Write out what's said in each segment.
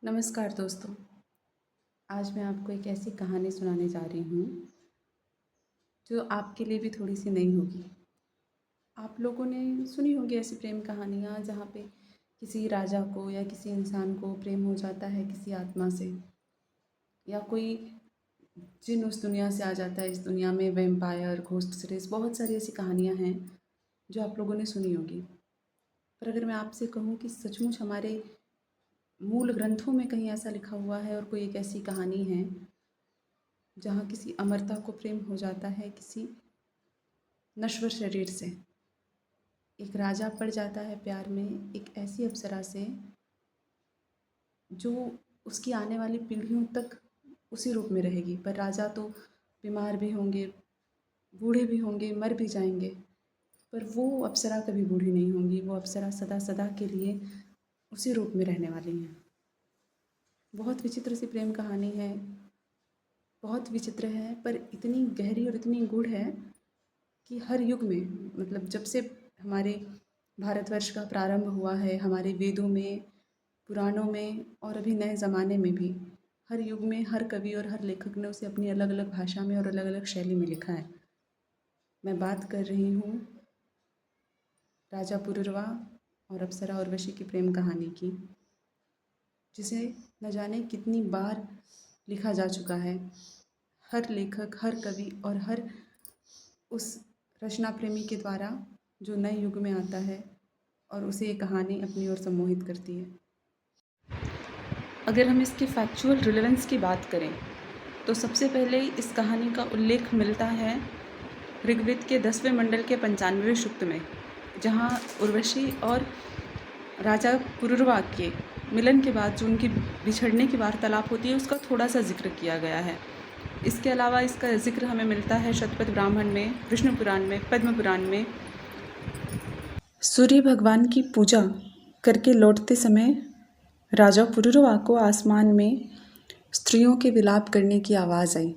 नमस्कार दोस्तों। आज मैं आपको एक ऐसी कहानी सुनाने जा रही हूँ जो आपके लिए भी थोड़ी सी नई होगी। आप लोगों ने सुनी होगी ऐसी प्रेम कहानियाँ जहाँ पे किसी राजा को या किसी इंसान को प्रेम हो जाता है किसी आत्मा से, या कोई जिन उस दुनिया से आ जाता है इस दुनिया में, वैम्पायर, घोस्ट सीरीज, बहुत सारी ऐसी कहानियाँ हैं जो आप लोगों ने सुनी होगी। पर अगर मैं आपसे कहूँ कि सचमुच हमारे मूल ग्रंथों में कहीं ऐसा लिखा हुआ है और कोई एक ऐसी कहानी है जहाँ किसी अमरता को प्रेम हो जाता है किसी नश्वर शरीर से, एक राजा पड़ जाता है प्यार में एक ऐसी अप्सरा से जो उसकी आने वाली पीढ़ियों तक उसी रूप में रहेगी। पर राजा तो बीमार भी होंगे, बूढ़े भी होंगे, मर भी जाएंगे, पर वो अप्सरा कभी बूढ़ी नहीं होंगी। वो अप्सरा सदा सदा के लिए उसी रूप में रहने वाली हैं। बहुत विचित्र सी प्रेम कहानी है, बहुत विचित्र है, पर इतनी गहरी और इतनी गूढ़ है कि हर युग में, मतलब जब से हमारे भारतवर्ष का प्रारंभ हुआ है, हमारे वेदों में, पुराणों में और अभी नए ज़माने में भी, हर युग में हर कवि और हर लेखक ने उसे अपनी अलग अलग भाषा में और अलग अलग शैली में लिखा है। मैं बात कर रही हूँ राजा पुरुरवा और अप्सरा उर्वशी की प्रेम कहानी की, जिसे न जाने कितनी बार लिखा जा चुका है। हर लेखक, हर कवि और हर उस रचना प्रेमी के द्वारा जो नए युग में आता है और उसे ये कहानी अपनी ओर सम्मोहित करती है। अगर हम इसके फैक्चुअल रिलेवेंस की बात करें तो सबसे पहले इस कहानी का उल्लेख मिलता है ऋग्वेद के 10वें मंडल के 95वें सूक्त में, जहाँ उर्वशी और राजा पुरुरवा के मिलन के बाद जो उनकी बिछड़ने की वार्तालाप होती है उसका थोड़ा सा जिक्र किया गया है। इसके अलावा इसका जिक्र हमें मिलता है शतपथ ब्राह्मण में, विष्णु पुराण में, पद्म पुराण में। सूर्य भगवान की पूजा करके लौटते समय राजा पुरुरवा को आसमान में स्त्रियों के विलाप करने की आवाज़ आई।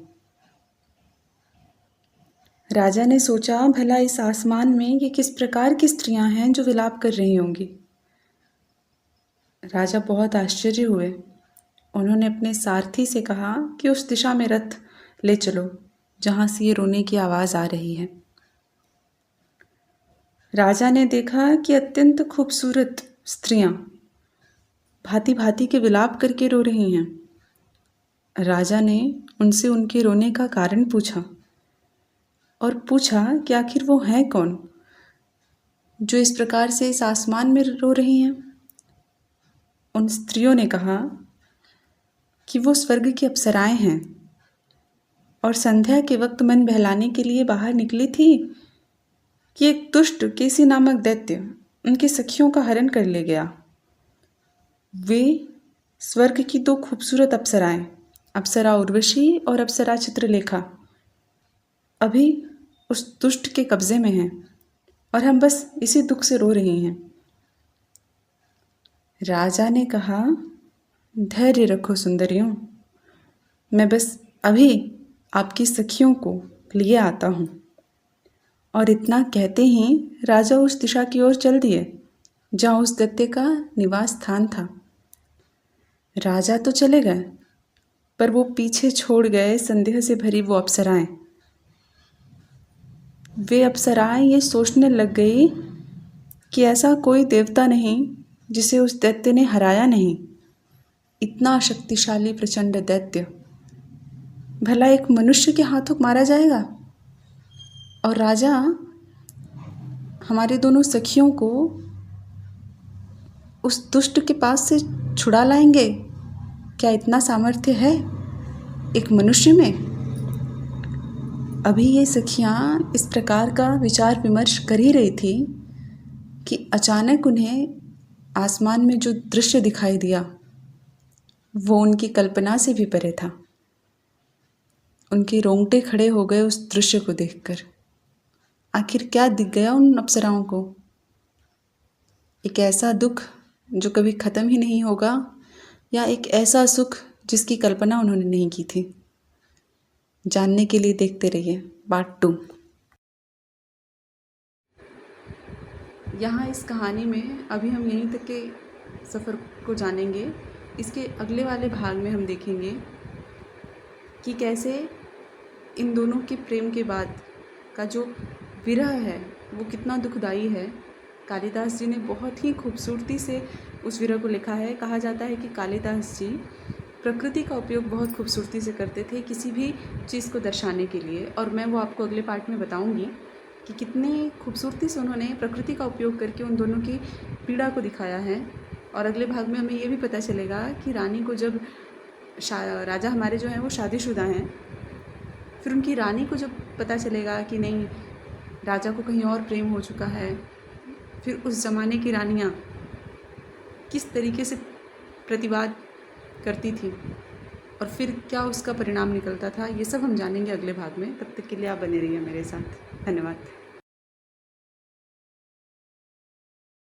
राजा ने सोचा, भला इस आसमान में ये किस प्रकार की स्त्रियां हैं जो विलाप कर रही होंगी। राजा बहुत आश्चर्य हुए। उन्होंने अपने सारथी से कहा कि उस दिशा में रथ ले चलो जहाँ से ये रोने की आवाज़ आ रही है। राजा ने देखा कि अत्यंत खूबसूरत स्त्रियां भांति भांति के विलाप करके रो रही हैं। राजा ने उनसे उनके रोने का कारण पूछा और पूछा कि आखिर वो हैं कौन जो इस प्रकार से इस आसमान में रो रही हैं। उन स्त्रियों ने कहा कि वो स्वर्ग की अप्सराएं हैं और संध्या के वक्त मन बहलाने के लिए बाहर निकली थी कि एक दुष्ट केसी नामक दैत्य उनकी सखियों का हरण कर ले गया। वे स्वर्ग की दो खूबसूरत अप्सराएं, अप्सरा उर्वशी और अप्सरा चित्रलेखा, अभी उस दुष्ट के कब्जे में हैं और हम बस इसी दुख से रो रही हैं। राजा ने कहा, धैर्य रखो सुंदरियों, मैं बस अभी आपकी सखियों को लिए आता हूँ। और इतना कहते ही राजा उस दिशा की ओर चल दिए जहाँ उस दैत्य का निवास स्थान था। राजा तो चले गए, पर वो पीछे छोड़ गए संदेह से भरी वो अप्सराएं। वे अप्सराएं ये सोचने लग गई कि ऐसा कोई देवता नहीं जिसे उस दैत्य ने हराया नहीं। इतना शक्तिशाली प्रचंड दैत्य भला एक मनुष्य के हाथों मारा जाएगा? और राजा हमारे दोनों सखियों को उस दुष्ट के पास से छुड़ा लाएंगे? क्या इतना सामर्थ्य है एक मनुष्य में? अभी ये सखियां इस प्रकार का विचार विमर्श कर ही रही थी कि अचानक उन्हें आसमान में जो दृश्य दिखाई दिया वो उनकी कल्पना से भी परे था। उनके रोंगटे खड़े हो गए उस दृश्य को देखकर। आखिर क्या दिख गया उन अप्सराओं को? एक ऐसा दुख जो कभी ख़त्म ही नहीं होगा, या एक ऐसा सुख जिसकी कल्पना उन्होंने नहीं की थी? जानने के लिए देखते रहिए पार्ट 2। यहाँ इस कहानी में अभी हम यहीं तक के सफ़र को जानेंगे इसके अगले वाले भाग में हम देखेंगे कि कैसे इन दोनों के प्रेम के बाद का जो विरह है वो कितना दुखदाई है। कालिदास जी ने बहुत ही खूबसूरती से उस विरह को लिखा है। कहा जाता है कि कालिदास जी प्रकृति का उपयोग बहुत खूबसूरती से करते थे किसी भी चीज़ को दर्शाने के लिए, और मैं वो आपको अगले पार्ट में बताऊंगी कि कितनी खूबसूरती से उन्होंने प्रकृति का उपयोग करके उन दोनों की पीड़ा को दिखाया है। और अगले भाग में हमें ये भी पता चलेगा कि रानी को जब राजा हमारे जो हैं वो शादीशुदा हैं, फिर उनकी रानी को जब पता चलेगा कि नहीं, राजा को कहीं और प्रेम हो चुका है, फिर उस ज़माने की रानियाँ किस तरीके से प्रतिवाद करती थी और फिर क्या उसका परिणाम निकलता था, ये सब हम जानेंगे अगले भाग में। तब तक के लिए आप बने रहिए मेरे साथ। धन्यवाद।